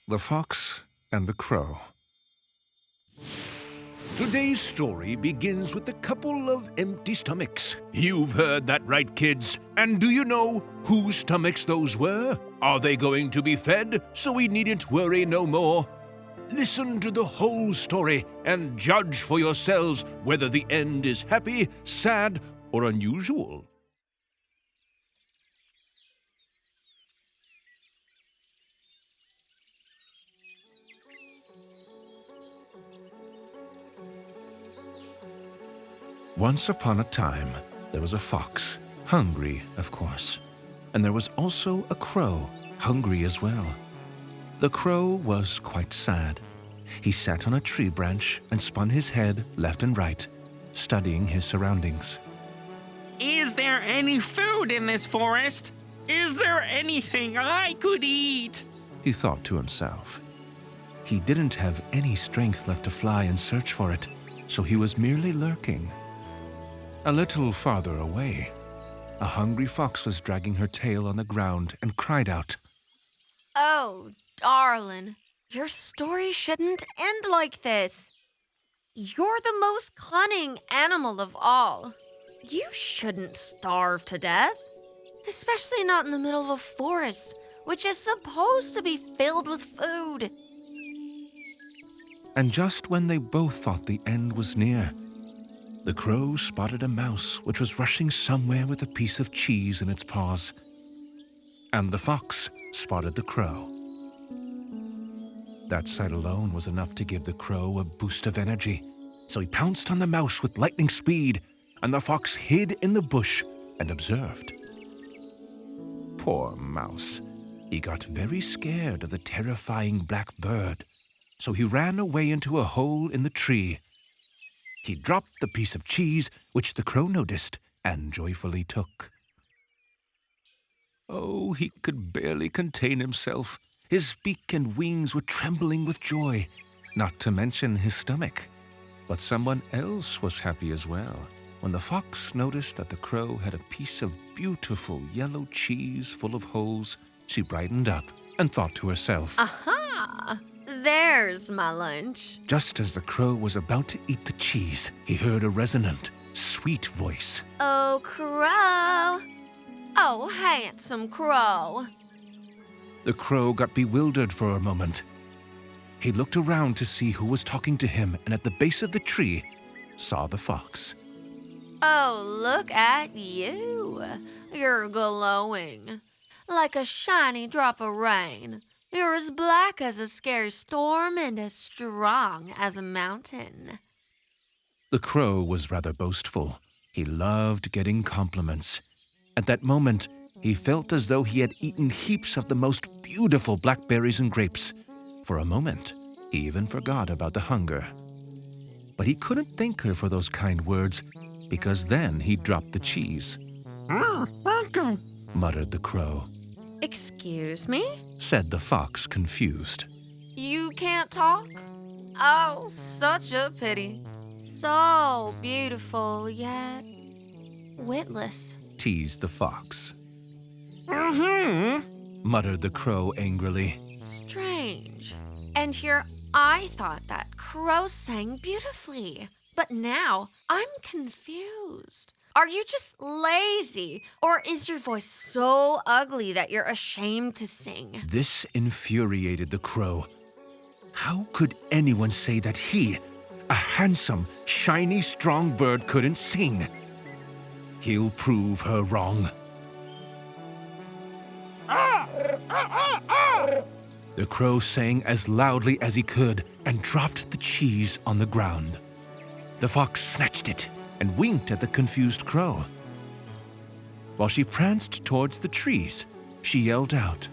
The Fox and the Crow. Today's story begins with a couple of empty stomachs. You've heard that right, kids. And do you know whose stomachs those were? Are they going to be fed so we needn't worry no more? Listen to the whole story and judge for yourselves whether the end is happy, sad, or unusual. Once upon a time, there was a fox, hungry, of course. And there was also a crow, hungry as well. The crow was quite sad. He sat on a tree branch and spun his head left and right, studying his surroundings. Is there any food in this forest? Is there anything I could eat? He thought to himself. He didn't have any strength left to fly and search for it, so he was merely lurking. A little farther away, a hungry fox was dragging her tail on the ground and cried out, "Oh, darling, your story shouldn't end like this. You're the most cunning animal of all. You shouldn't starve to death, especially not in the middle of a forest, which is supposed to be filled with food." And just when they both thought the end was near, the crow spotted a mouse which was rushing somewhere with a piece of cheese in its paws. And the fox spotted the crow. That sight alone was enough to give the crow a boost of energy, so he pounced on the mouse with lightning speed, and the fox hid in the bush and observed. Poor mouse. He got very scared of the terrifying black bird, so he ran away into a hole in the tree. He dropped the piece of cheese, which the crow noticed and joyfully took. Oh, he could barely contain himself. His beak and wings were trembling with joy, not to mention his stomach. But someone else was happy as well. When the fox noticed that the crow had a piece of beautiful yellow cheese full of holes, she brightened up and thought to herself, "Aha! There's my lunch." Just as the crow was about to eat the cheese, he heard a resonant, sweet voice. "Oh, crow. Oh, handsome crow." The crow got bewildered for a moment. He looked around to see who was talking to him, and at the base of the tree saw the fox. "Oh, look at you. You're glowing like a shiny drop of rain. You're as black as a scary storm and as strong as a mountain." The crow was rather boastful. He loved getting compliments. At that moment, he felt as though he had eaten heaps of the most beautiful blackberries and grapes. For a moment, he even forgot about the hunger. But he couldn't thank her for those kind words, because then he dropped the cheese. Thank you. Muttered the crow. "Excuse me? Said the fox, confused. You can't talk? Oh, such a pity. So beautiful, yet witless." Teased the fox. Muttered the crow angrily. "Strange. And here I thought that crow sang beautifully, but now I'm confused. Are you just lazy, or is your voice so ugly that you're ashamed to sing?" This infuriated the crow. How could anyone say that he, a handsome, shiny, strong bird, couldn't sing? He'll prove her wrong. The crow sang as loudly as he could and dropped the cheese on the ground. The fox snatched it and winked at the confused crow. While she pranced towards the trees, she yelled out,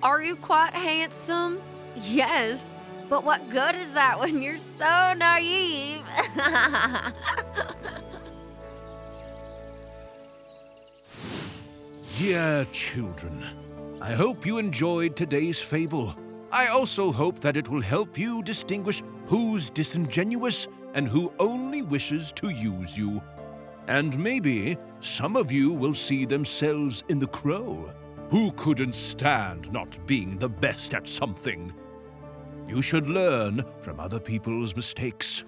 "Are you quite handsome?" "Yes, but what good is that when you're so naive?" Dear children, I hope you enjoyed today's fable. I also hope that it will help you distinguish who's disingenuous and who only wishes to use you. And maybe some of you will see themselves in the crow, who couldn't stand not being the best at something. You should learn from other people's mistakes.